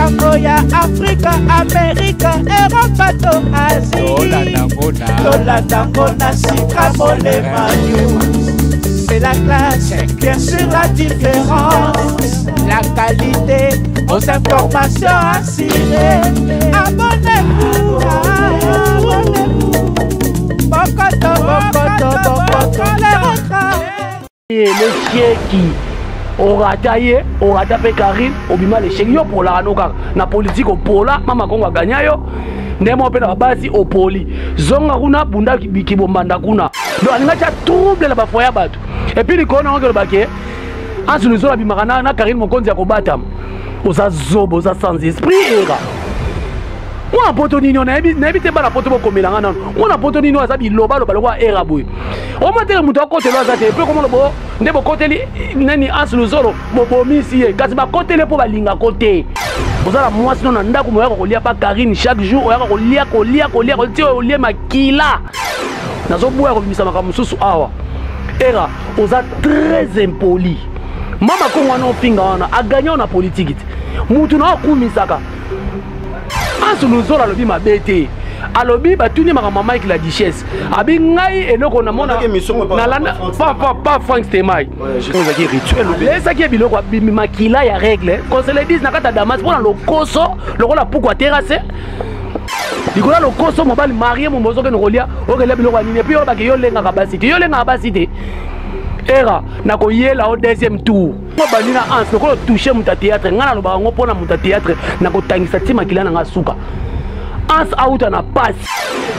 tango ya Afrika, Amerika, Europa to Asie. Tolanda ngona sika molema c'est la classe, bien sûr la différence, la qualité, aux informations assurées. Abonnez-vous, Bokoto, les chiens qui aura taillé, aura tapé Karine, au bima les chiens pour la anoka, na politique au pola, mama konga gagna yo. Nemo pe na basi au poli. Zonga kuna bunda ki bombanda kuna. Donc alinga cha trouble la bafoya batu. Et puis il connaît que le baquet, en se nous a bimarana, na Karine Mokonzi à Kobatam. Aux azobo, aux sans esprit, era. On a potonino, on a évité pas la poteau comme il a un an. On a potonino à Zabi Loba, le balois era bouille. On m'a dit le mouton côté là, ça peu comme le beau, n'est pas côté nani en se nous a bobo ici, quand c'est pas côté les pauvres linga côté. Vous avez moi sinon on a comme on lit pas Karine chaque jour, on lit makila. Nazo boire comme ça makamu susu awa. Era, on a très impoli. Mama Kongo no finga wana a gagné en politique. Mutu na kumisaka. Ansu nuzola lobi mabete. Alobi batuni mama Mike la duchesse. Abi ngai eloko na mona na landa pas Frank Stemai. Je pense que rituel lobi. Ça qui est biloko makila ya règle. Quand se le disent na kata Damas pour le koso, le rôle pourquoi terrasser. Dikola lo koso mobali marié mon bozo ke nokolia okele biloko nini puis ba ke yo lenga kabasité era na ko yela au deuxième tour mo banina ans ko toucher muta théâtre ngana lo ba ngo pona muta théâtre na ko tangisa tima kilana ngasuka ans auta na passe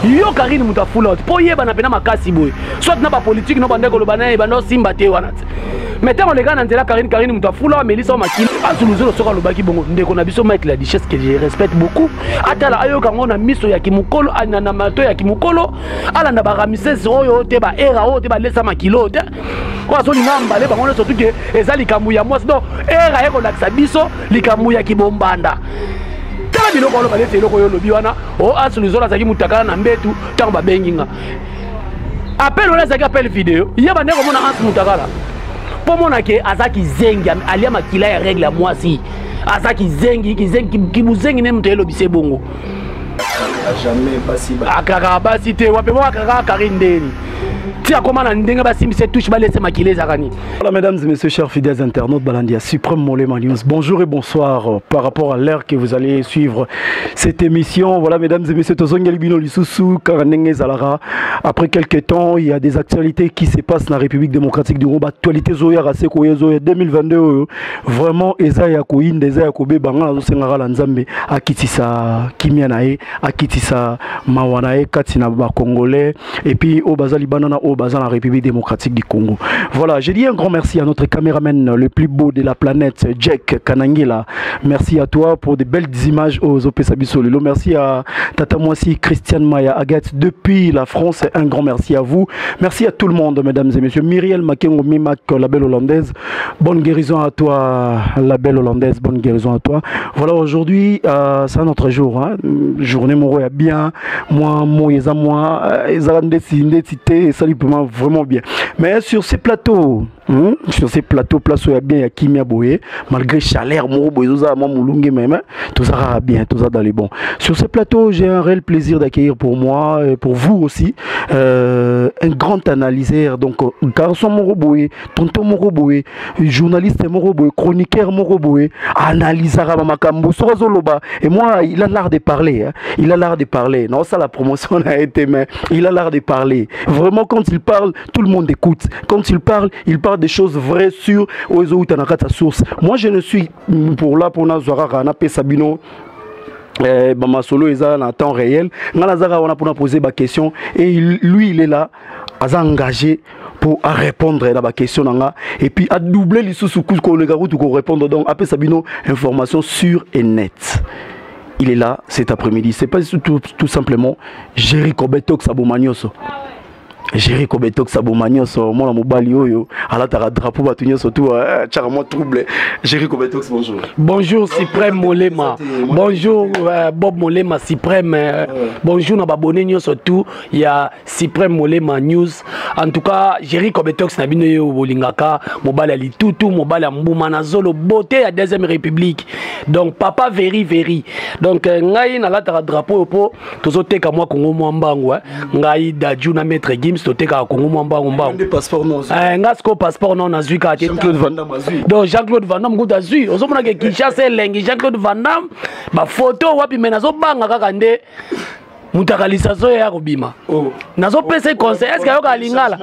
yo Karine muta full out po yeba na pena makasi boy soit na ba politique no bande ko lo bana bando simba te wana mais tant les gars nantela Karine muta full out melisa makili asuluzo soka lo baki bongo ndeko na biso Mike la duchesse que je respecte beaucoup atala ayo kango na miso ya kimukolo anana mato ya kimukolo ala na ba Ramses oyo te ba era oyo te ba lesa makilo te kwa so linamba le bango surtout que ezali kamu ya moi donc era yeko lakisa biso likamu ya kibombanda tala biloko lo balete eloko yo lobi wana o asuluzo la zaki mutakala na mbetu tango ba benginga appel ola zaki appel vidéo yeba ndeko mona ans mutakala pour mon aké azaki zengi alia makila ya règle moi si azaki zengi ki buzengi ne mtelo bise bongo jamais basi ba akaka basi te wape mo akaka Karine ndeni tia comment na ndenga basi mise touche ba laisser makile zakani. Voilà mesdames et messieurs chers fidèles internautes Balandia Suprême Molema News. Bonjour et bonsoir par rapport à l'heure que vous allez suivre cette émission. Voilà mesdames et messieurs Tozongeli Bino Lisusu Karanenge Zalara. Après quelques temps, il y a des actualités qui se passent dans la République démocratique du Congo. Actualité Zoya Raseko Zoya 2022 vraiment Eza ya Koinde Eza ya Kobe Banga zo sengara la Nzambe akitisa Kimianae akitisa Mawanae katina ba Congolais et puis au Bazali Banana au Bazan la République démocratique du Congo. Voilà, j'ai dit un grand merci à notre caméraman le plus beau de la planète, Jack Kanangela. Merci à toi pour de belles images aux Opesabisolelo. Merci à Tata Moissi, Christiane Maya, Agathe depuis la France. Un grand merci à vous. Merci à tout le monde, mesdames et messieurs. Myriel Makengo Mimak, la belle hollandaise. Bonne guérison à toi, la belle hollandaise. Bonne guérison à toi. Voilà, aujourd'hui, c'est un autre jour. Hein. Journée Moro est bien. Moi, ils ont décidé, ça lui vraiment bien. Mais sur ces plateaux, place où il y a bien, il y a Kimia Boye, malgré chaleur, tout ça va bien, tout ça dans les bons. Sur ces plateaux, j'ai un réel plaisir d'accueillir pour moi, et pour vous aussi, un grand analyseur, donc garçon Moroboye, tonton Moroboye, journaliste Moroboye, chroniqueur Moroboye, analyseur Makambo, Sorazoloba. Et moi, il a l'art de parler, hein. Il a l'art de parler. Non, ça la promotion a été, mais il a l'art de parler. Vraiment, quand il parle, tout le monde écoute. Quand il parle des choses vraies sur Oezo Utanakata source. Moi, je ne suis pour là pour Nazara Ranape Sabino. Bama Solo est en temps réel. Nazara, on a pour poser ma question et lui, il est là, à engagé pour répondre à la question et puis à doubler les sous-sous-coups qu'on les garoute pour répondre. Donc, après Sabino, information sûre et nette. Il est là cet après-midi. C'est pas tout simplement Jericho Betox Abomagnoso. Géry Kobetox Sabomagnos mon mobali oyo alataka drapeau batunyo surtout tchaka moi trouble. Géry Kobetox bonjour. Bonjour Cyprème Molema. Bonjour Bob Molema Cyprème. Bonjour na babonné nyo surtout il y a Cyprème Molema News. En tout cas Géry Kobetox na bino yo bolingaka mobali ali tutu mobali mbuma na zolo beauté à deuxième république. Donc papa very. Donc ngai na lataka drapeau po tozoteka moi Kongo mwambango ngai daju na maître Gims toteka Kongo mwambango mbango. Ngasko passeport non azui ka Jean-Claude Van Damme azui. Donc Jean-Claude Van Damme nguta azui. Ozomona ke Kinshasa lengi Jean-Claude Van Damme ba photo wapi menazo banga kaka nde mutakalisa ya kobima. Nazo pese conseil est-ce que yoka lingala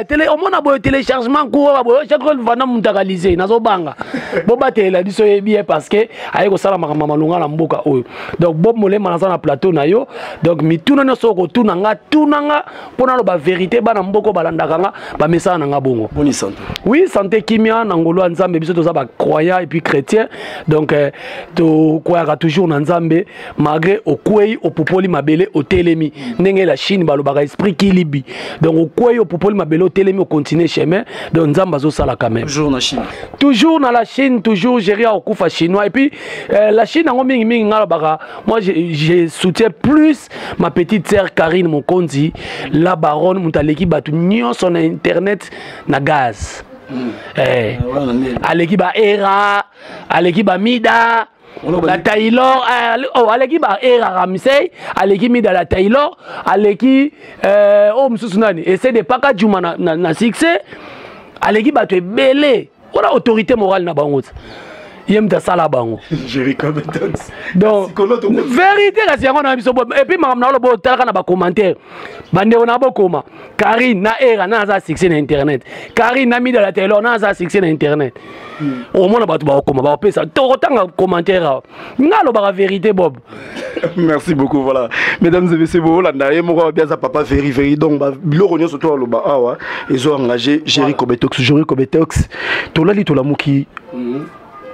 télé au mona boyo téléchargement ko boyo Jean-Claude Van Damme mutakaliser nazo banga. Boba télé biso bien parce que ayeko sala makamba malunga na mboka oyo. Donc Bob Molema na plateau na yo. Donc mituna no soko tunanga pona lo ba vérité bana mboko balandaka nga ba message na nga bongo. Bonne santé. Oui, santé kimia na ngolo nzambe biso toza ba croyant et puis chrétien. Donc to croyaka toujours na nzambe malgré okwei opopoli mabele au telemi ndenge la Chine balobaka esprit kilibi. Donc okwei opopoli mabele au telemi au continuer chemin. Donc nzamba zo sala quand même. Toujours na Chine. Toujours dans la Chine, toujours gérer au kufa chinois. Et puis la Chine en mingi ngala moi je soutiens plus ma petite sœur Karine Mokondi, la baronne mutaleki batu nyon son internet na gaz. Aleki ba era, aleki ba mida. La Taylor, aleki ba era Ramsey, aleki mida la Taylor, aleki msusunani. Et c'est des paka juma na succès, aleki ba tu belé. On a autorité morale na bango. Yem ta sala bango. Géry Kobetox. Donc vérité la si on a biso et puis maman na lo bo talaka na ba commentaire. Bande on a bo koma. Karine na era na za succès na internet. Karine na mi de la télé na za succès na internet. Au moins ba to ba koma ba pesa. To rotanga commentaire. Ngalo ba vérité Bob. Merci beaucoup voilà. Mesdames et messieurs voilà na ye moko bien ça papa very donc ba biloko nyo surtout lo ba awa ils ont engagé Géry Kobetox. Géry Kobetox. To la li to la muki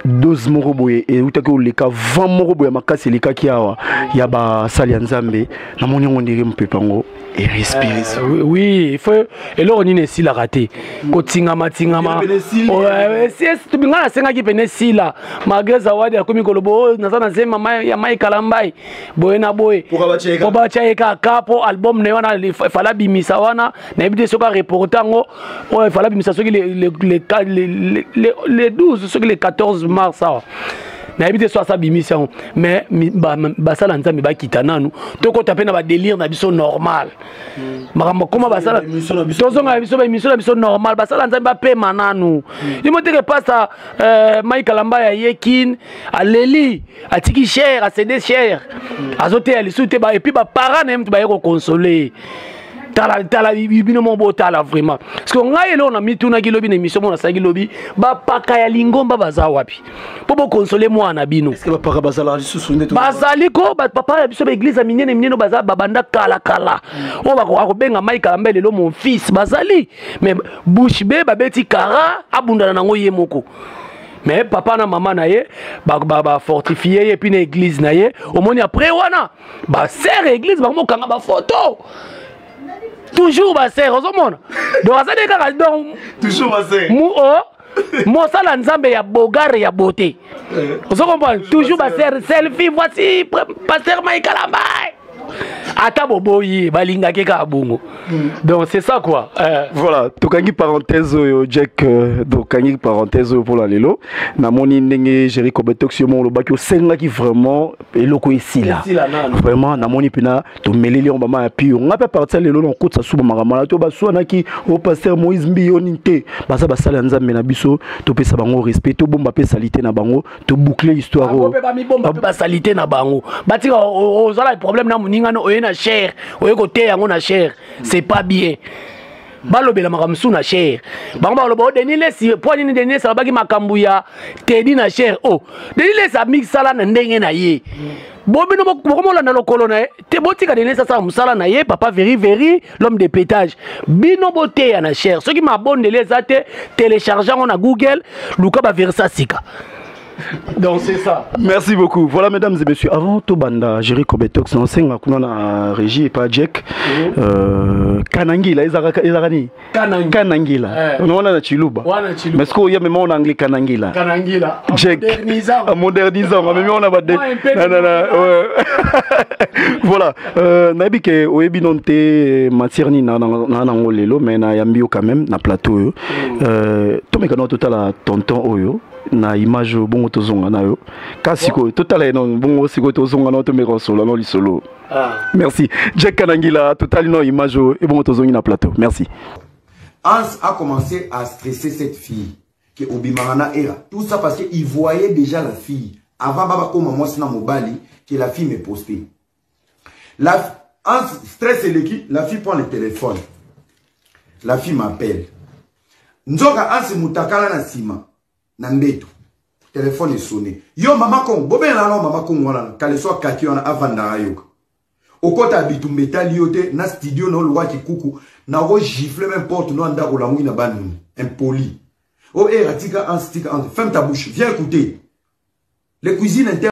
12 moroboye et utaki oleka 20 moroboye makasi leka kiawa ya ba sali nzambe na moni ngondiri mpepango et respirer oui il faut et là on est ici la raté kotingama ouais c'est tout bien la senga ki penesi la malgré zawadi ya komi kolobo nazana zema ya mai kalambai boye na boye ko ba chaeka kapo album ne wana fala bimisa wana na ebite soka reportango o fala bimisa soki les 12 soki les 14 mars ça na ebite so sa bimission mais ba sala nzambe ba kitana nous to ko taper na ba délire na biso normal makambo koma ba sala tozonga biso ba émission na biso normal ba sala nzambe ba pe mananu imote que passe Michael Lamba ya Yekin aleli atiki cher a cédé cher azote ali soute ba et puis ba parents même ba yeko consoler tala bino mon botala vraiment parce que ngai là on a mis tout na kilobi na émission mon sa kilobi ba paka ya lingomba baza wapi pour consoler moi na bino est-ce que ba paka bazala lisusu ndeto bazali ko ba papa ya biso ba église minene baza babanda kala on va ko benga Michael Lamba lelo mon fils bazali mais bouche be ba beti kara abundana nango ye moko. Mais papa na maman na ye ba fortifier et puis na église na ye au moins après wana ba sœur église ba mo kanga ba photo. Toujours ma sœur, donc toujours ma sœur. Moi ça la nzambe ya bogar ya beauté. Vous comprenez? Toujours ma sœur selfie voici pasteur Michael Lamba. Ata boboyi balinga keka bongo. Donc c'est ça quoi. Voilà, tokangi parenthèse Jack donc kangi parenthèse pour la lelo. Na moni ndenge Géry Kobetox yo mon lo baki osenga ki vraiment eloko ici là. Vraiment na moni pina to meleli on mama ya pi on a pas partir lelo on kotsa suba makamala to ba so na ki au pasteur Moïse Mbiyoninte. Baza basala nzambe na biso to pesa bango respect to bomba pe salité na bango to boucler histoire. Ba mi bomba pe salité na bango. Batika ozala problème na muninga no oyena cher oye côté yango na cher c'est pas bien balobela makamsu na cher bango baloba denile si point ni denile ça baki makambu ya tedi na cher oh denile ça mixala na ndenge na ye bobino bokomola na lokolo na te botika denile ça musala na ye papa very l'homme de pétage bino boté ya na cher ceux qui m'abonne les ate téléchargeant na Google luka ba versa sika Donc c'est ça. Merci beaucoup. Voilà, mesdames et messieurs, avant tout banda, Jerry Kobetox, non c'est na régie et pas Jack. Kanangila, Izarani. Kanangila. On a Chiluba. Mais ce qu'il y a même en anglais Kanangila. Kanangila. Jack. Modernisant. Mais on a pas de. Voilà. Nabi ke oyebi nonte matière ni na ngolelo mais na yambio quand même na plateau. To me kana total à tonton oyo. Na image bongo tozonga na yo kasiko total non bongo siko tozonga na to me consolo no lisolo. Merci Jack Kanangila total non image et bongo tozongi na plateau. Merci. Hans a commencé à stresser cette fille qui Obimarana era tout ça parce qu'il voyait déjà la fille avant baba comme moi sina mobali que la fille me postait. Hans stresse l'équipe, la fille prend le téléphone. La fille m'appelle. Nzoka Hans mutakala na sima. Nambeto. Téléphone est sonné. Yo mama kong. Bobe na lo mama kong wana. Kale so kaki wana avanda ayoka. Okota bitumbeta liote na studio no lwa ki kuku. Na wo gifle même porte no anda la mouina banuni. Impoli. Oh ratika en stika en. Ferme ta bouche. Viens écouter. Les cuisines internes.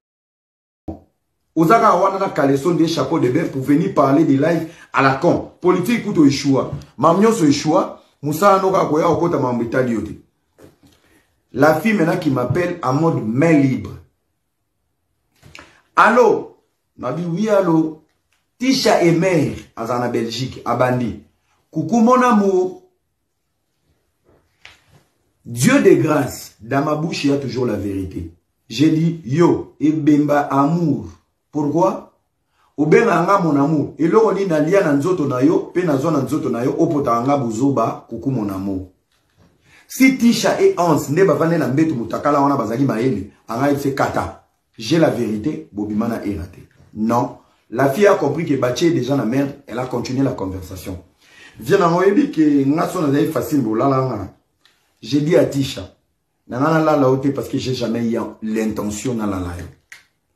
Ozaka wana na kale son des chapeaux de bœuf pour venir parler des lives à la con. Politique kuto échoua. Mamnyo so échoua. Moussa no ka koya okota mambeta liote. La fille maintenant qui m'appelle en mode main libre. Allô? M'a dit oui, allô. Tisha et mère, en Belgique, à Bandi. Coucou mon amour. Dieu de grâce, dans ma bouche, il y a toujours la vérité. J'ai dit, yo, et bemba amour. Pourquoi? Ou ben anga mon amour. Et là, on dit, na lia na nzoto na yo, pe na zona nzoto na yo, opota anga buzoba, coucou mon amour. Si Tisha et Hans ne bavane na mbetu mutakala wana bazali maele, anga c'est kata. J'ai la vérité, Bobimana est raté. Non. La fille a compris que Baché est déjà la merde, elle a continué la conversation. Viens à moi dit que ngaso na zai facile bolala. J'ai dit à Tisha, nanana la la ote parce que j'ai jamais eu l'intention na la la.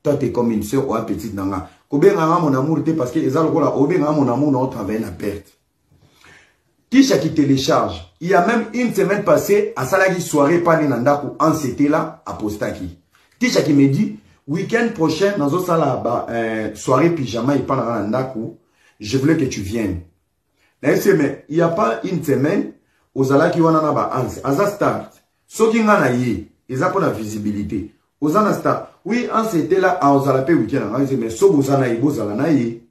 Toi t'es comme une sœur ou une petite nanga. Kobenga mon amour te parce que ezalo kola obenga mon amour na travailler na perte. Tisha qui télécharge. Il y a même une semaine passée, à Salagi soirée, pas Nandaku, en c'était là, à Postaki. Tisha qui me dit, week-end prochain, dans une salle, soirée pyjama, il parle à Nandaku, je voulais que tu viennes. Mais il n'y a pas une semaine, aux Alaki Wanana ba Hans, Aza start, so qui n'a yé, ils ont la visibilité. Aux Ana start, oui, Hans était là, à Ozalapé week-end, mais so Bozana y Bozalana yé.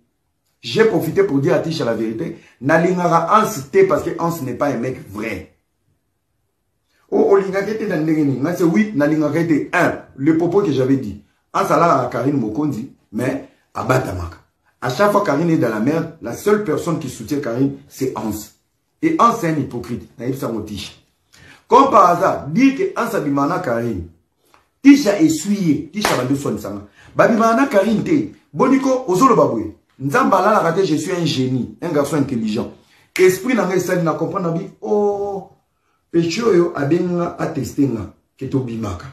J'ai profité pour dire à Tisha la vérité. Nalingara Hans te parce que Hans n'est pas un mec vrai. Oh, Olingakete dans le c'est oui, Nalingakete le propos que j'avais dit. Hans a là à Karine Mokondi, mais à Batamaka. À chaque fois Karine est dans la merde, la seule personne qui soutient Karine, c'est Hans. Et Hans c'est un hypocrite. Naïf Samo Tisha. Comme par hasard, dire que Hans a bimana Karine. Tisha essuyé. Tisha va de soin sama. Babimana Karine te. Boniko, Ozolo Baboué. Nzambala la raté, je suis un génie, un garçon intelligent. Esprit n'a pas comprendre, oh, Pechoyo a bien attesté que tu bimaka.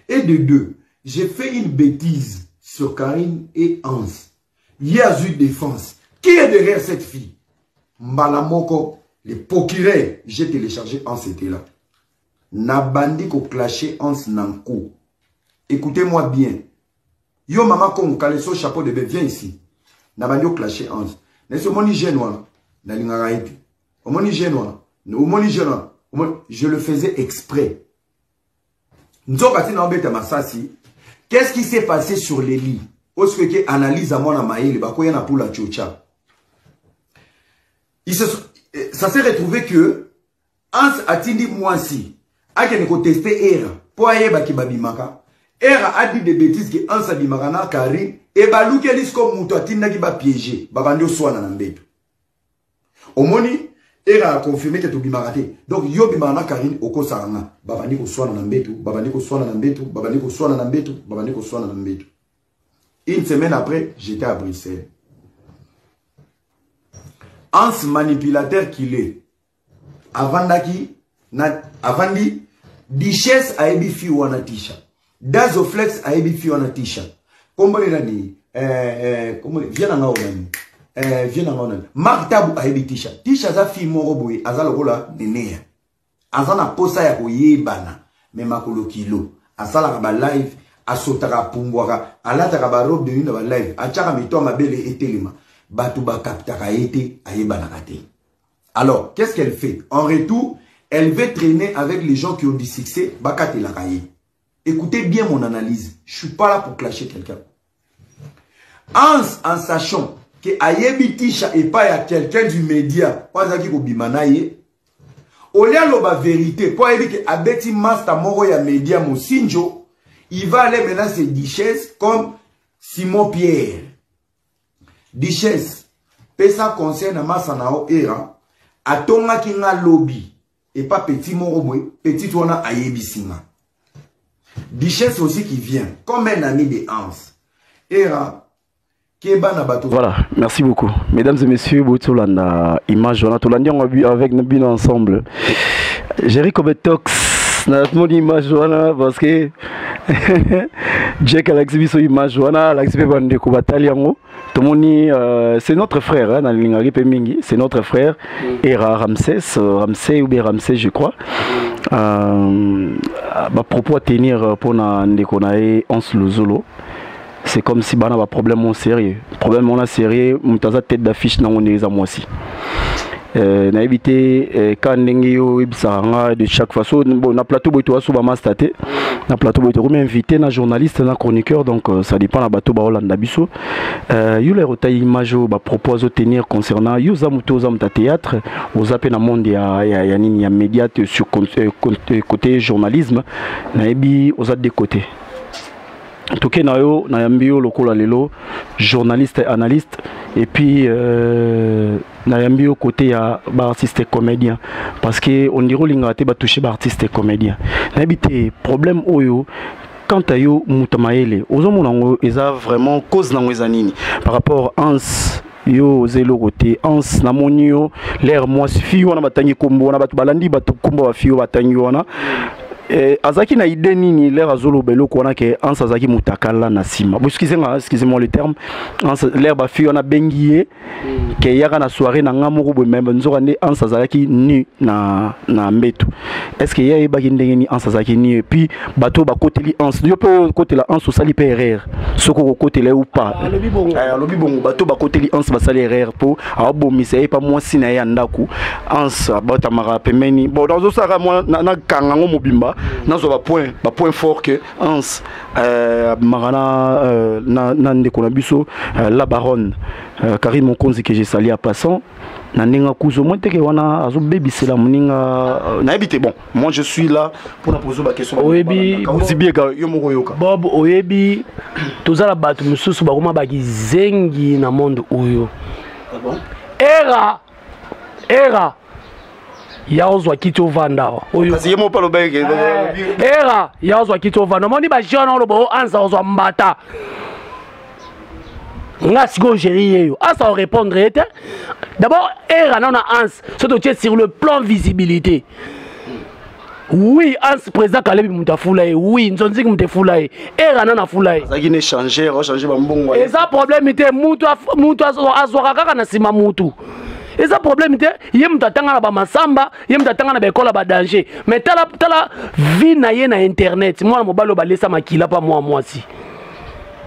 Et de deux, j'ai fait une bêtise sur Karine et Hans. Il y a eu défense. Qui est derrière cette fille? Mbalamoko, les procureurs, j'ai téléchargé Hans était là. Nabandi ko clasher Hans Nanko. Écoutez-moi bien. Yo maman kon kaleso chapeau de bébé, viens ici. Nabandi au clasher Hans. N'est-ce pas mon génois? Je le faisais exprès. Qu'est-ce qui s'est passé sur les lits? Oske analyse à mon amaïli, bakoya na pour la tchocha. Ça s'est retrouvé que Hans a dit moi si, a qu'elle ne testé Era, pour aller baki babimaka. Era a dit des bêtises que Hans a dit marana Karine. Et balou qui est comme Moutouatine qui va piéger. Babandi soit dans l'embête. Au moni, Era a confirmé que tu bimaraté. Donc, yo bimana Karine au Kosarana. Babandi ko soit dans l'embête. Babandi ko soit dans l'embête. Babandi ko soit dans l'embête. Babandi ko soit dans l'embête. Une semaine après, j'étais à Bruxelles. Hans manipulateur qu'il est. Avant dit, Dichesse a ébifi ou en Tisha. Dazoflex a ébifi ou en Tisha. Comment il a dit? Viens en Aonan. Viens en Aonan. Marc Tabou a ébi Tisha. Tisha za fi moroboui. Aza lokola nenea. Aza na posa ya koye bana. Me makolo kilo. asalaka ba live, asotaka pumbwaka, alataka ba robe de nuit na ba live, achaka mito mabele etelema, batu ba kaptaka ete ayebanaka te. Alors, qu'est-ce qu'elle fait? En retour, elle veut traîner avec les gens qui ont du succès, bakate la kaye. Écoutez bien mon analyse. Je suis pas là pour clasher quelqu'un. En sachant que ayebi tisha et pas à quelqu'un du média, pas à qui ko bimanaye, au lieu de la vérité, pour dire que abeti master moro ya média mosinjo, il va aller maintenant se Duchesse comme Simon Pierre. Duchesse, pesa concerne Masanao era, atonga ki nga lobby, et pas petit moro petit wana ayebi singa. Duchesse aussi qui vient, comme un ami de Hans. Era, voilà, merci beaucoup. Mesdames et messieurs, Boutolanda, image, on a tout avec nous ensemble. Jericho Betox, notre image, parce que Jack Alexis, image, Alexis Bandeko Bataliango, c'est notre frère, c'est notre frère, Era Ramsès, ou bien Ramsès, je crois. Propos à tenir pour Ndekonae Hans Lozolo. C'est comme si on a un problème sérieux. Problème on a sérieux, on a tête d'affiche dans les amours aussi. On a évité quand de chaque façon, on a plateau boito sous ma staté, on a plateau boito mais invité un journaliste, un chroniqueur, donc ça dépend la bateau Hollande biso. You les retailles image ba propose tenir concernant you zamuto zamuta théâtre, aux appels dans monde ya médias sur côté journalisme, na ebi aux autres côtés. Tout cas, nayo nayambio lokola lelo journaliste et analyste et puis nayambio côté ya artiste et comédien parce que on dirait lingate ba toucher artiste et comédien. Nabité problème oyo quand ayo mutamaele ozomona eza vraiment cause nango ezanini par rapport Hans yo zelo côté Hans namoni yo l'air moi suffit wana batangi kombo wana batu balandi batu kombo ba fio batangi wana. Azaki na idée nini l'air azolo belo kona ke Hans azaki mutakala na sima. Excusez-moi le terme. L'air ba fi on a bengié ke yaka na soirée na ngamoko bo même nzorane Hans azaki ni na mbetu. Est-ce que yaya ba ndenge ni Hans azaki ni et puis bateau ba côté Hans yo peut côté la Hans sali pe erreur. Soko côté là ou pas. Lobi bongo bateau ba côté Hans ba sali erreur pour abomise et pas moi sina ya ndaku Hans abata mara pemeni. Bon dans ça moi na kangango mobimba. Nazo ba point fort que Hans marana nande konabiso la baronne Karim Mokonzi que j'ai sali à passant na ninga kuzo monte ke wana azo bébisser la moninga na habité bon moi je suis là pour poser ma question oyebi biega yo moko yoka Bob oyebi tozala batu mususu bakoma bakizengi na monde oyo era yaozwa kito vanda oyo kasi yemo palo bege era yaozwa kito vanda moni ba jona lobo anza ozwa mbata ngasiko gérer yo asa répondre était d'abord era non ans surtout sur le plan visibilité. Oui, Hans président Kalebi Moutafulaye, oui, Nzonzi Moutafulaye, era nana fulaye. Ça qui ne changer, rechanger ba mbongo. Et ça problème était mutu azwaka kaka na sima mutu. Et ça problème était yem tatanga na ba masamba, yem tatanga na ba école ba danger. Mais tala vie na ye na internet, moi na mobalo ba lesa makila pa moi si.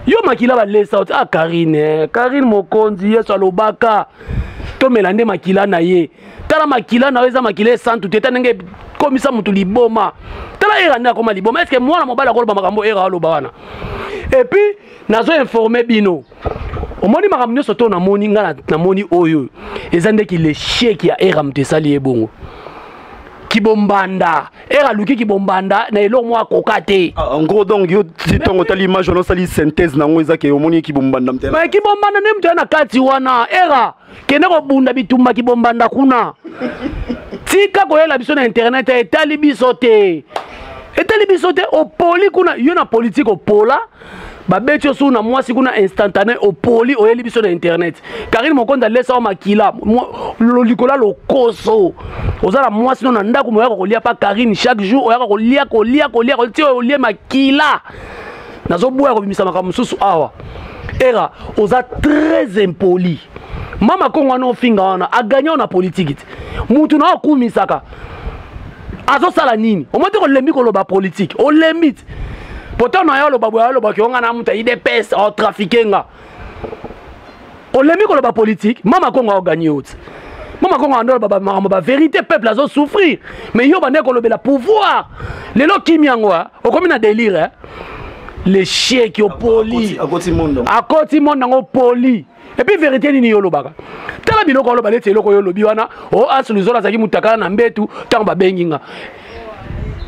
Yo makila ba lesa Karine Mokonzi yeso alobaka. To melande makila na ye. Tala makila na weza makila santu teta nenge komisa mutu liboma. Tala era na koma liboma. Est-ce que moi na mobala ko ba makambo era aloba wana. Et puis nazo informer bino. Omoni makambo soto na moni nga na moni oyo. Ezande ki le chèque ya era mtesali ebongo. Kibombanda era luki kibombanda na elo mwa kokate en gros donc yo titongo tali image on sali synthèse nango ezake omoni kibombanda mtela mais kibombanda ne mtena kati wana era kene ko bunda bitumba kibombanda kuna tika ko yela biso na internet etali biso te opoli kuna yo na politique opola babetio sou na mwasi kuna instantané opoli oyeli biso na internet Karine Mokonda lesa o makila lolikola lokoso ozala mwasi no na ndako moya ko lia pa Karine chaque jour oyaka ko lia ti olie makila nazo boya ko bimisa maka mususu awa era oza très impoli mama kongo no finga wana a gagné na politique mutu na okumisaka azo sala nini omote ko lembi ko loba politique o lembi pourtant na yo lo ba ki onga na muta IDPS au trafiquenga olemi ko ba politique mama kongo a gagné out mama kongo ando ba vérité peuple azo souffrir mais yo ba ne ko lobela pouvoir lelo kimiango o komi na délire les chiens qui au poli à côté monde nango poli et puis vérité ni yo lobaka tala biloko lo balete loko yo lobi wana o asuluzola zaki mutakala na mbetu tango ba benginga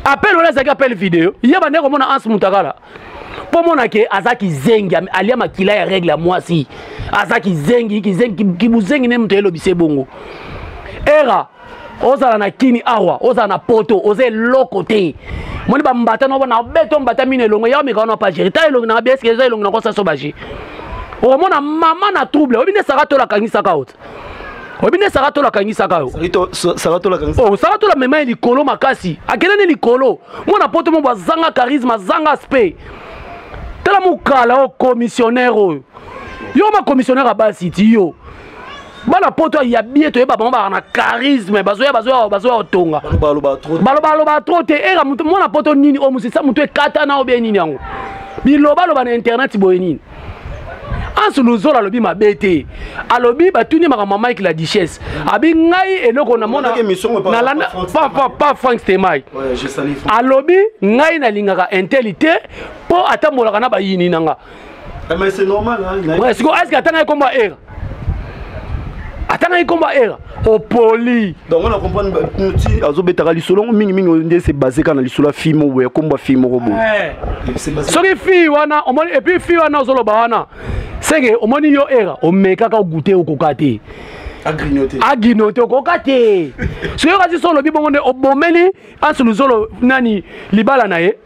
appel ola zaki appel vidéo yeba ne ko mona ans mutakala po mona ke azaki zengi alia makila ya règle moi si azaki zengi ki buzengi ne mto elo bise bongo era ozala na kini awa ozala na poto oze lokote moni ba mbata no na beto mbata mine longo ya meka no pa jerita elongo na beske eza elongo na kosa so baji o mona mama na trouble obine sakato la kangisa ka out obine sakato la kangisa ka sakato la kangisa o sakato la mema likolo makasi akelene likolo mona poto mo bazanga charisme zanga aspect tala mukala o commissionnaire oyo yo ma commissionnaire a basiti yo bana poto ya bien to yeba bango na charisme bazoya otonga baloba trop te era mona poto nini o musisa mutu ekata na obe nini yango biloba na internet boye nini Ansuluzola alobi mabete alobi batuni makambo Mike la Duchesse abi ngai eloko na mona na landa pas Frank Stemai alobi ngai na lingaka intelité po atambolaka na bayini nanga mais c'est normal hein ouais est-ce que atanga komba era atanga komba era au poli donc on a comprendre ti azobetaka lisolo mingi on c'est basé kana lisolo film ou komba film robo c'est basé so fi wana omoni et puis fi wana ozoloba wana c'est que omoni yo era o mekaka goûter au kokate aginote kokate so yo kasi solo bi bongo obomeli Ansuluzola nani libala na ye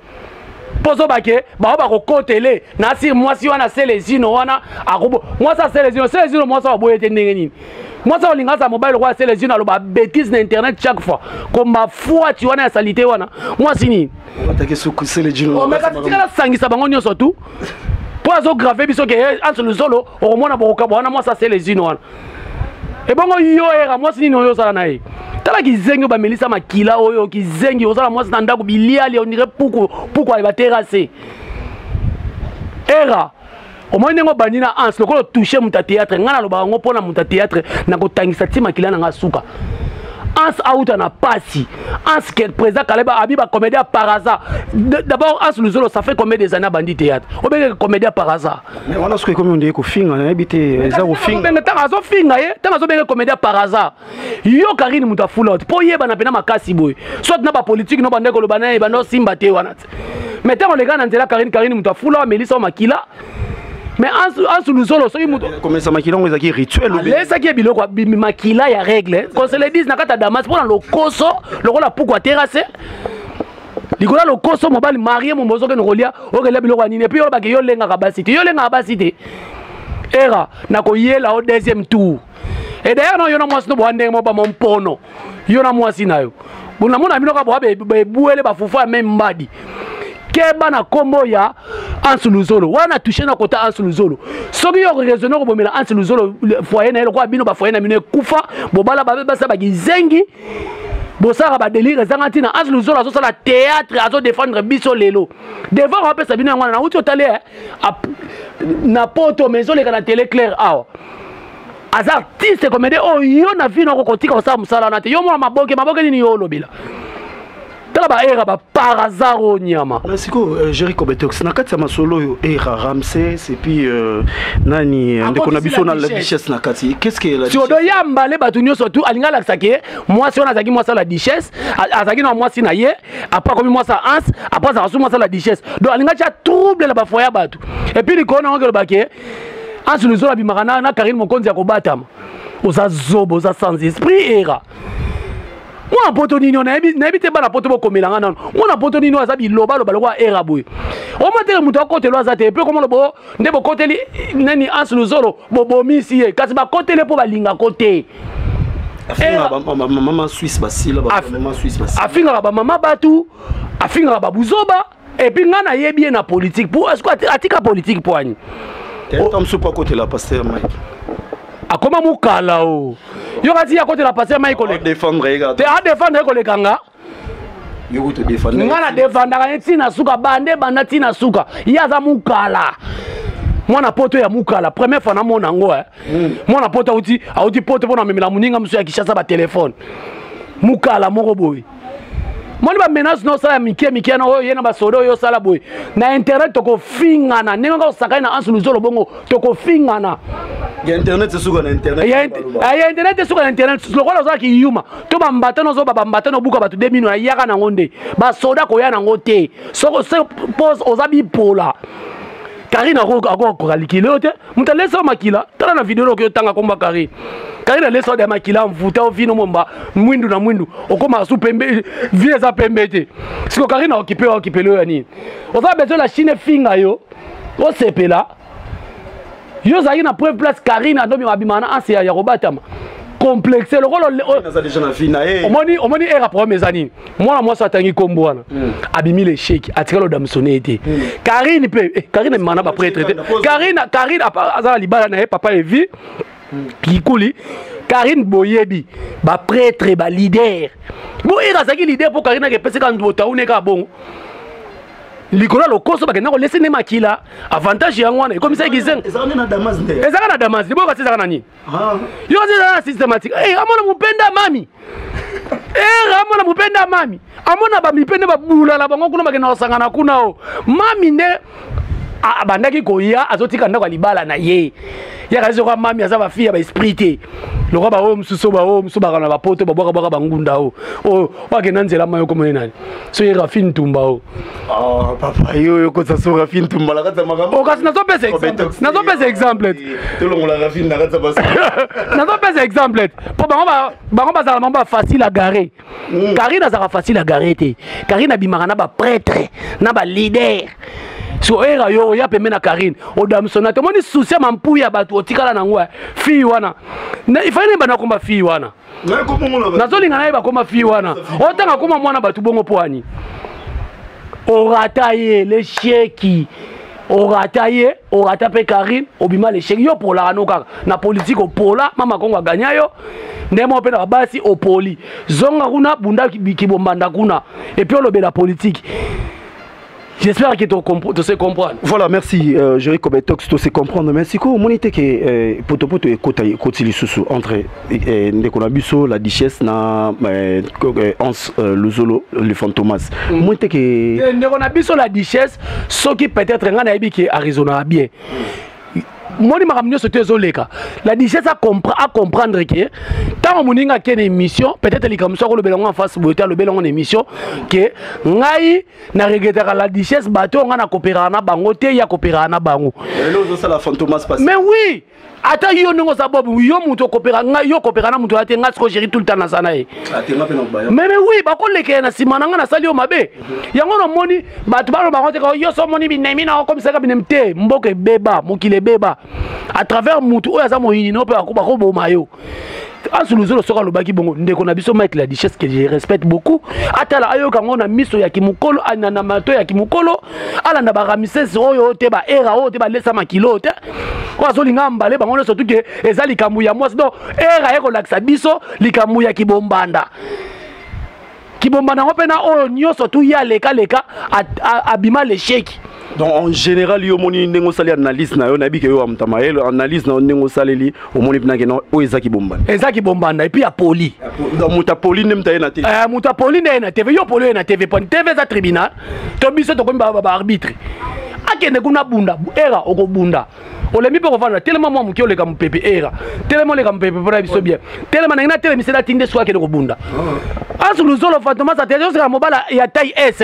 pozo bake ba ko kotele na si mwasi wana selezino wana akobo mwasa selezino mwasa waboyete ndenge nini mwasa olinga za mobile kwa selezino aloba bêtise na internet chaque fois comme foi tu wana ya salité wana mwasi nini atake suku selezino o meka tikala sangisa bango nyoso tu pozo grave biso ke Ansuluzola o mona boka wana mwasa selezino wana e bongo yo era mwasi nini oyo sala na ye tala kizengi ba Melissa makila oyo kizengi ozala mwasi na ndako biliali on dirait puku ba terrasse era au moins ngo banina ans lokolo toucher muta théâtre ngana loba ngo pona muta théâtre na ko tangisa tima kilana nga suka ans out na pasi ans quel président Kaleba abiba comédien par hasard d'abord Ansuluzola ça fait combien des années bandi théâtre obenge comédien par hasard mais on a ce que comme on dit ko finga na habité za ko finga benga tanga zo finga ye tanga zo benga comédien par hasard yo Karine muta full out po yeba na pena makasi boy soit na ba politique no bande ko lo bana ba no simba te wana mais tant on les gars na nzela Karine muta full out Melissa makila mais Ansuluzola so yimuto comme ça makila ngo ezaki rituel lesa ki biloko makila ya règle qu'on se le dise na kata damas pour le koso lokola pourquoi terrasse likola lo koso mobali marié mo mozo ke ngolia o ke le biloko nini puis yo ba ke yo lenga ka basité era na ko yela au deuxième tour et d'ailleurs non yo na mwasi no bo ndenge mo ba mon pono yo na mwasi na yo bona mona biloko ba buele ba fufu même mbadi keba na kombo ya Ansuluzola wana touché na kota Ansuluzola soki yo raisonner ko bomela Ansuluzola foyer na eloko abino ba foyer na mino kufa bobala ba basa ba gizengi bosara ba délire zangati na Ansuluzola azo sala théâtre azo défendre biso lelo devant on peut sabina ngwana na uti otale na poto maison le kana télé clair awa az artiste comédien oh yo na vie na ko kotika osala musala na te yo mo maboke nini yo lobila tala ba era ba par hasard o nyama merci ko Jericho Betox na kati ya masolo yo era Ramsès et puis nani ndeko na biso na la Duchesse na kati qu'est-ce que la si odo yamba le batunyo surtout alinga la sake moi si on a zaki moi ça la Duchesse azaki na moi si na ye après comme moi ça ans après ça moi ça la Duchesse donc alinga cha trouble la ba foya batu et puis li kona ngelo bake Ansuluzola bimakana na Karine Mokonzi ya kobatama oza zobo oza sans esprit era moi poto nini on a évité bana poto bo komelanga non moi na poto nini azabi loba loba lokwa era boy o matere muto akote lo azate pe comme lobo ndebo koteli nani Ansuluzola bobo misi e kasi ba kotele po balinga kote maman Suisse basila maman Suisse basila afinga ba mama batu afinga ba buzoba et puis ngana yebi na politique pour est-ce que atika politique poani Tom soupa côté la pasteur Mike akoma mukala o yo kati ya côté la pasteur Mike ko défendre regarde te a défendre ko le kanga Yo to défendre. Ngana défendre tina suka bande banda tina suka. Yaza mukala. Mwana poto ya mukala première fois na mona ngo mwana poto auti poto pona memela muninga muso ya Kishasa ba téléphone. Mukala moko boy. Moni ba menace no sala mike na oyo yena ba sodo yo sala boy. Na internet toko fingana nenga ko sakana na ansu luzolo bongo toko fingana. Ya internet se suka na internet. Ya internet se suka na internet lokola za ki yuma. To ba mbata no zo ba mbata no buka batu 2000 na yaka na ngonde. Ba soda ko ya na ngote. Soko se pose ozabi pola. Karine a likile te muta lesa makila tala na video ko tanga komba Karine lesa de makila mvuta ovino momba mwindu na mwindu okoma su pembe vie za pembe te siko Karine okipe lo yani oza bezo la Chine finga yo o sepela yo za ina preuve place Karine adomi mabimana anse ya robatama complexe le rôle omoni era pour mes amis moi ça tangi komboana abimi les chèques atikalo damsonné été Karine mana ba prêtre Karine azala libala na papa evi kikuli Karine boyebi ba prêtre ba leader bo era zaki leader pour Karine ke pese kan bota uneka bon likola lokoso bakenda ko laisser ne makila avantage ya ngwana comme ça gizen ezaka na Damas nde ezaka na Damas bo ka tsaka nani yo ka systématique amona mupenda mami amona mupenda mami amona ba mipende ba bula la bango kuna bakenda osangana kuna o mami ne abandaki koya azotika ndako libala na ye ya kazo kwa mami azaba fia ba esprit loko ba o msuso ba o msuso ba kana ba poto ba boka bangunda o wakena nzela mayo ko monenani so yera fin tumba o papa yo ko sa so rafin tumba la katsa makambo o kasi nazo pesa exemple to longola rafin na katsa basi nazo pesa exemple po bango ba za mamba facile à garer Karine za facile à garer te Karine bimaka na ba prêtre na ba leader so era yo ya pembe na Karine odamsona te moni souci mampu ya batu otikala na ngwa fi wana na ifane bana komba fi wana nazolinga na ba komba fi wana otanga koma mwana batu bongo poani orataye les cheki orata pe Karine obima les cheki yo pola anoka na politique opola mama kongo ganya yo ndemo pe na basi opoli zonga kuna bunda kibombanda kuna et puis olobela politique. J'espère que tu sais comprendre. Voilà, merci. Je Kobetox, tu sais comprendre. Merci. Comment monite que potopoto et kotili susu entre Ndekonabiso, la Duchesse, na Hans Luzolo, le Fantomas. Monite que Ndekonabiso, la Duchesse, ce qui peut-être en Aïbi qui est Arizona bien. Moni makamnyo sote zoleka la Duchesse à comprendre que tant moninga ken émission peut-être les comme ça ko le belongo en face boita le belongo en émission que ngai na regretera la Duchesse bato nga na coopérer na bango te ya coopérer na bango le ça la Fantomas passe mais oui ata yo ningo sa bobu yo muto coopérer nga yo coopérer na muto ate nga ko gérer tout le temps na sana e mais oui ba ko leke na simana nga na sali o mabe yango no moni bato ba bango te ko yo so moni binemi na comme ça ka binemte mboke beba mokile beba à travers mutu oya za moyini no pe akuba ko boma yo Ansuluzolo soka lobaki bongo ndeko na biso Mike la Duchesse que je respecte beaucoup atala ayo kango na miso ya kimukolo anana mato ya kimukolo ala na ba Ramses oyo te ba era oyo te ba lesa makilo te ko azolinga mbale bango le surtout que ezali kambu ya mwasi donc era eko laksa biso likambu ya kibombanda ngo pena oyo nyoso tu ya leka abima le sheki. Donc en général yo moni ndengo sali analyse na yo na bike yo amtama el analyse na ndengo saleli o moni pina ke no o ezaki bombanda et puis a poli donc muta poli nem ta na TV muta poli na TV yo poli na TV pon TV za tribunal to biso to ko ba arbitre akende kuna bunda era okobunda olemi pe kovanda tellement moi muki oleka mupepe era tellement oleka mupepe pour biso bien tellement na tele misela tinde swa ke kobunda Ansuluzolo Fantomas a télé sur mobile ya taille S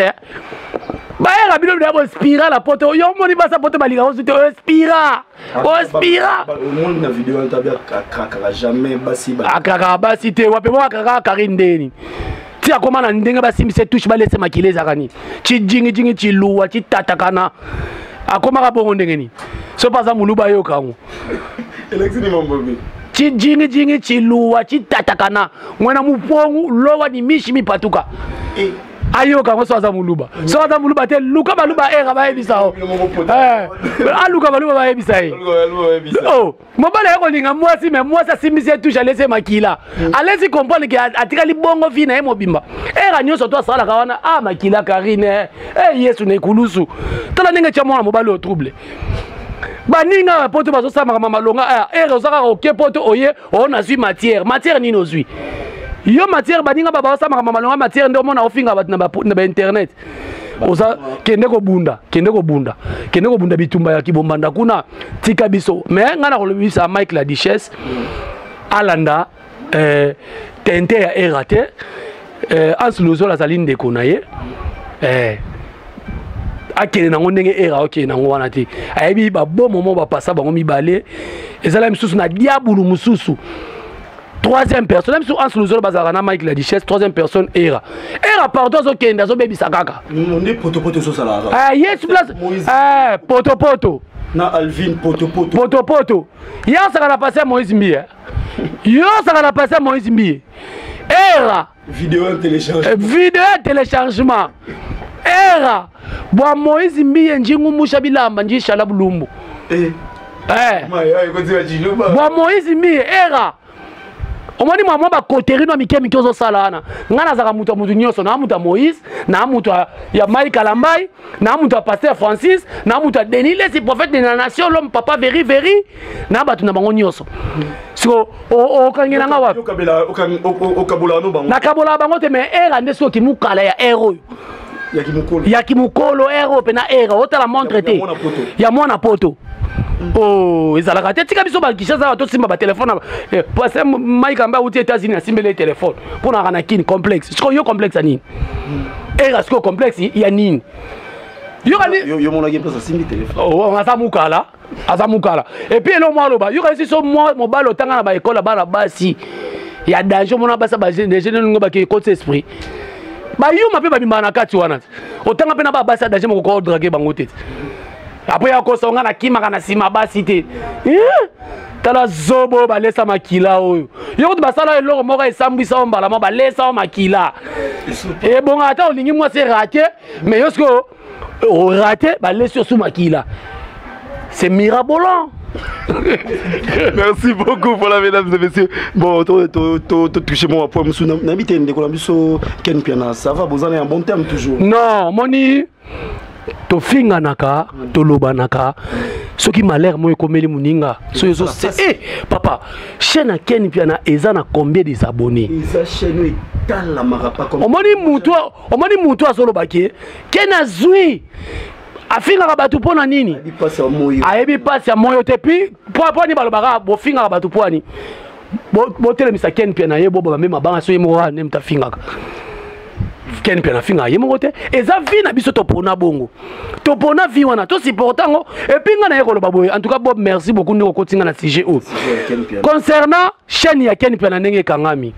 ba era bino de spira la pote yo moni ba sa pote balika on se spira au monde na vidéo on tabia kaka jamais basi ba akaka basi te wape mo akaka Karindeni ti akoma na ndenge basi mise touche ba laisser makileza kani chi jingi chi luwa chi tatakana akoma ka bongo ndenge ni so pas za muluba yo kango election ni mambobi chi jingi chi luwa chi tatakana mwana mupongu lowa ni mishi mipatuka ayoka ngo soza muluba soza muluba te luka baluba era ba ebisa o aluka baluba ba ebisa e oh mobala yako linga mwasi mais mwasi simisi touche laisser makila allez-y comprendre que atikali bongo vina e mobimba era nyoso to sala kawana makila Karine yesu ne kulusu tala ninga cha mwana mobala o trouble baninga poto bazo sama mama longa era osaka oke poto oye on zui matière ni no zui yo matière baninga baba sama mama longa matière ndo mona ofinga bat na internet oza kende ko bunda bitumba ya kibombanda kuna tika biso mais ngana ko lebisa Mike la Duchesse alanda tente ya erate ansuluzo la saline de konaye akene nango ndenge era okene nango wana te ayebi ba bon moment ba passa bango mibale ezala misusu na diabulu mususu troisième personne même sur ansuluzo bazara na Mike la Duchesse troisième personne era pardon zo kenda zo bebisa kaka ndi poto so sala yes place poto na Alvin poto ya saka na passer Moïse Mbie era vidéo téléchargement era bwa Moïse Mbie njingu musha bilamba njishala bulumbu bwa Moïse Mbie era omoni mwa ba koterino mikemi tozo salana ngana zaka mutu nyonso na mutu Moïse na mutu ya Mike Kalambai na mutu pasteur Francis na mutu Denis les prophètes de la nation l'homme papa veri na batu na bango nyonso siko o kangena nga wapi na kabola bango te me era ndeso kimukala ya ero ya kimukolo ero pe na era otala montre te ya mwana poto oh ezalaka te tika biso ba Kinshasa to simba ba téléphone parce que Mike amba uti États-Unis a simba les téléphones pour na kana kin complexe siko yo complexe ani era siko complexe ya nini yo mona game ça simbi téléphone oh azamukala et puis le moi loba yo kasi so moi mobalo tanga na ba école bana basi ya danger mona basa ba jeune ngo ba ke côté esprit ba yo mape ba bimana kati wana otanga pe na ba basa danger mo ko draguer bango tete après ya kosonga na kimaka na sima basi te tala zobo balesa makila oyo yo kutu basala eloko moko esambwisa mbala mo balesa makila et bon ata olingi moi c'est raté mais yosko o raté balesa sous makila c'est mirabolant. Merci beaucoup pour la mesdames et messieurs. Bon, touché mon point monsieur n'habite ndeko na biso Ken Piana ça va vous en en bon terme toujours. Non, moni to finga naka to lobanaka soki malheur moyo komeli muninga so c'est papa chaîne Ken Piana ezana combien des abonnés eza chaîne etala marapa comme omoni mutu asolo baki Ken azui afinga batu pona nini ayebi pasi ya moyo te puis po ni balobaka bo finga batu poani bo telemisa Ken Piana yebo ba mema banga so yemo ne mtafinga Ken Piana finga yemo te eza vi na biso to pona bongo to pona vi wana to supportango et puis ngana yeko loba boy en tout cas Bob merci beaucoup ndiko kotinga na sujet o concernant chaîne ya Ken Piana ndenge kangami.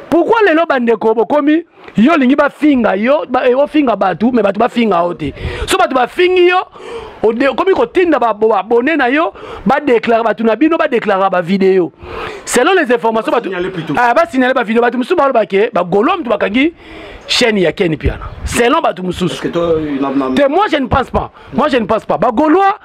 Pourquoi les lois bandeko bokomi yo lingi ba finga yo ba finga batu mais batu ba finga ote so batu ba fingi yo komi ko tinda ba abonné na yo ba déclarer batu na bino ba déclarer ba vidéo selon les informations batu ba signaler ba vidéo batu musu ba ke ba golom tu bakangi chaîne ya Ken Piana selon batu musu moi je ne pense pas ba golois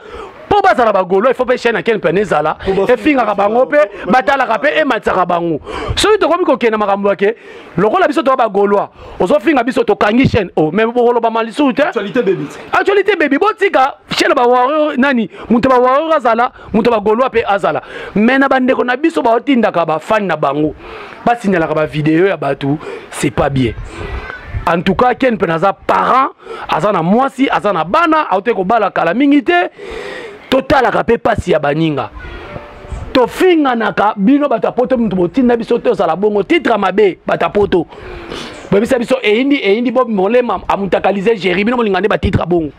pour bazala ba golo il faut pas chaîne à Ken Piana zala et finga ka bango pe batala ka pe e mataka bango so to komi ko kena makambo ke lokola biso to ba golois ozo finga biso to kangi chaîne o même bolo ba malisu te actualité baby botika chaîne ba waro nani muto ba waro azala muto ba golois pe azala mais na bandeko na biso ba otinda ka ba fan na bango ba signala ka ba vidéo ya batu c'est pas bien. En tout cas Ken Piana za parent azana mwasi azana bana aute ko bala kala mingite total ka pe pasi ya baninga to finga naka bino batapoto mtu botinda biso te sala bongo titre mabe batapoto babisa biso eindi Bob Molema amutakalize Jérémy bino molingane ba titre bongo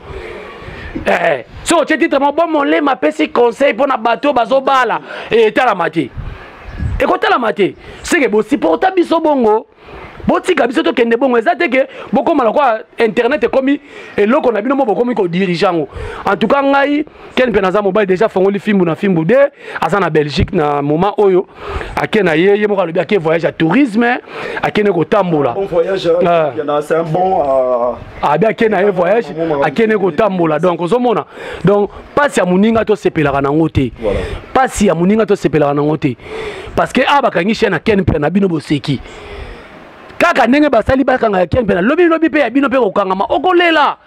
so che titre Bob Molema pesi conseil pona bato bazobala et tala mate et ko tala mate c'est que bo supporta biso bongo botika biso to kende bongo eza te ke bokoma na kwa internet ekomi eloko na bino mo bokomi ko dirigeant en tout cas ngai ken pe naza mobile déjà fongoli fimbu na fimbu de aza na Belgique na moment oyo akena ye mo kalobi ake voyage à tourisme akene ko tambola bon voyage c'est un bon bien akena ye voyage akene ko tambola donc ozomona donc pasi ya muninga to sepelaka nango te pasi ya muninga to sepelaka nango te parce que abakangi chaîne na ken pe na bino boseki kaka ndenge basali bakanga ya ken pe na lobi pe ya bino pe kokangama okolela.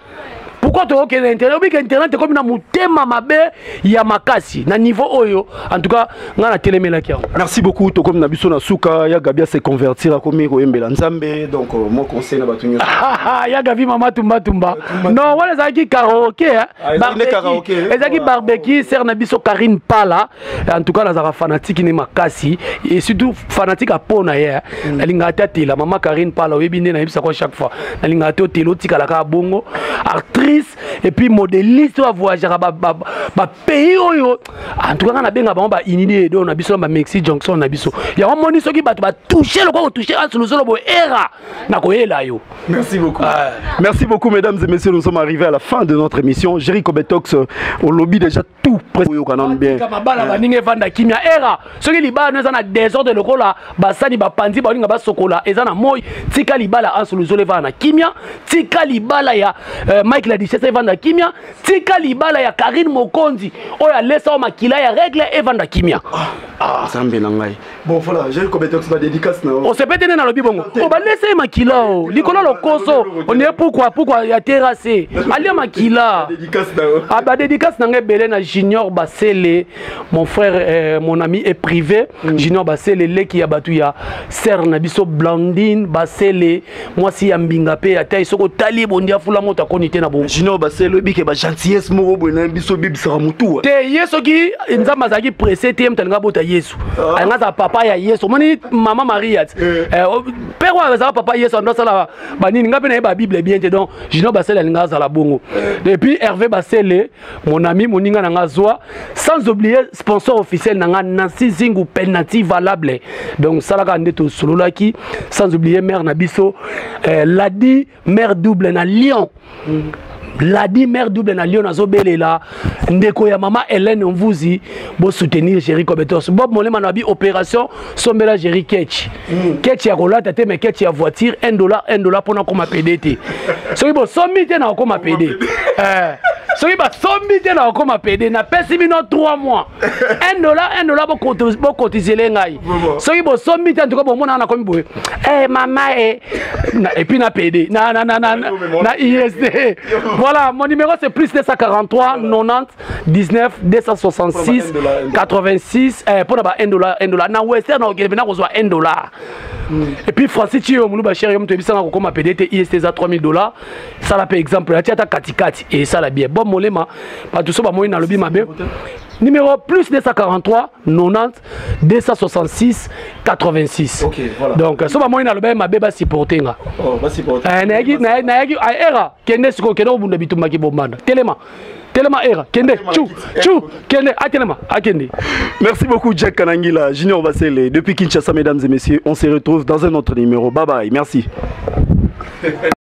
Pourquoi tu as internet? Oui, internet est comme un thème mabe ya makasi na niveau oyo. En tout cas, on a télémé kia. Merci beaucoup. To comme nabiso na suka ya Gabia se convertir à comme Roembela Nzambe. Donc mon conseil na batunyo. Ya Gabi mama tumba. Non, wala zaki karaoke. Karaoke. Ezaki barbecue ser na biso Karine Pala. En tout cas, la fanatique ni makasi et surtout fanatique à pona ya. Na lingata tela mama Karine Pala webinde na ibisa kwa chaque fois. Na lingata telo tika la ka bongo. Actrice et puis modéliste va voyager ba pays oyo en tout cas na benga ba inini do na biso ba Mexique Junction na biso ya moni soki bato ba toucher le quoi toucher à solo bo era na ko yela yo. Merci beaucoup. Merci beaucoup mesdames et messieurs, nous sommes arrivés à la fin de notre émission. Jericho Betox au lobby déjà tout près yo kanan bien. Kama bala ba ninge vanda kimia era soki libala no za na désordre le kola basani ba pandi ba ninga ba sokola eza na moy tika libala en solo va na kimia tika libala ya Mike la c'est Evanda Kimia, tika libala ya Karine Mokonzi, oya lesa makila ya règle Evanda Kimia. Zambe nangai. Bon voilà, j'ai Betox va dédicace na. On se peut na lobi bongo. On va laisser makila o. Likolo lokoso. On est pourquoi ya terrassé. Ali makila. Dédicace na. Ah bah dédicace na ngebele na Junior Basele, mon frère mon ami est privé. Junior Basele leki ya batu ya Ser na biso Blandine Basele, moi si ya mbinga pe ya tai soko tali bondia fula mota konité na bon. Junior Basele bi ke ba gentillesse moko boina biso bibisaka mutu. Te yeso ki nzamba zaki pressé te mtalinga bota Yesu. Anga za papa ya Yesu. Moni maman Maria. Père wa za papa Yesu ndo sala banini ngape na ba Bible bien te donc Junior Basele alinga za la bongo. Depuis Hervé Basele, mon ami moninga nanga zoa, sans oublier sponsor officiel nanga Nancy Zingu penalty valable. Donc salaka ndeto sololaki, sans oublier mère Nabiso, Ladi mère double na Lyon. Ladi mère double na Lyon azobelela ndeko ya mama Hélène Mvuzi bo soutenir Jericho Betox Bob Molema na bi opération sombela Jeri Ketch Ketch ya kolata te mais Ketch ya voiture $1 pona koma PDT soki bo sommité na koma PD soki ba sommité na koma PD na pesi bino 3 mois $1 bo cotiser ngai soki bo sommité en tout cas bo mona na komi boye mama et puis na PD na ISD. Voilà, mon numéro c'est plus 243 90 19 266 86 pour $1 na Western na okele na kozwa $1. Et puis Francis Tio mulu ba chéri mto ebisanga ko ma PDT IST za $3000 ça la par exemple la tiata katikati et ça la bien bon molema pas tout ça ba moyi na lobi mabe. Numéro plus 243 90 266 86. Ok, voilà. Donc, ça va moi na lobe ma beba supporter nga. Oh, va supporter. Na yagi era kende siko kende obunda bituma ki bombanda. Telema era kende chou kende atelema akende. Merci beaucoup Jack Kanangila, Junior Basele depuis Kinshasa mesdames et messieurs, on se retrouve dans un autre numéro. Bye bye, merci.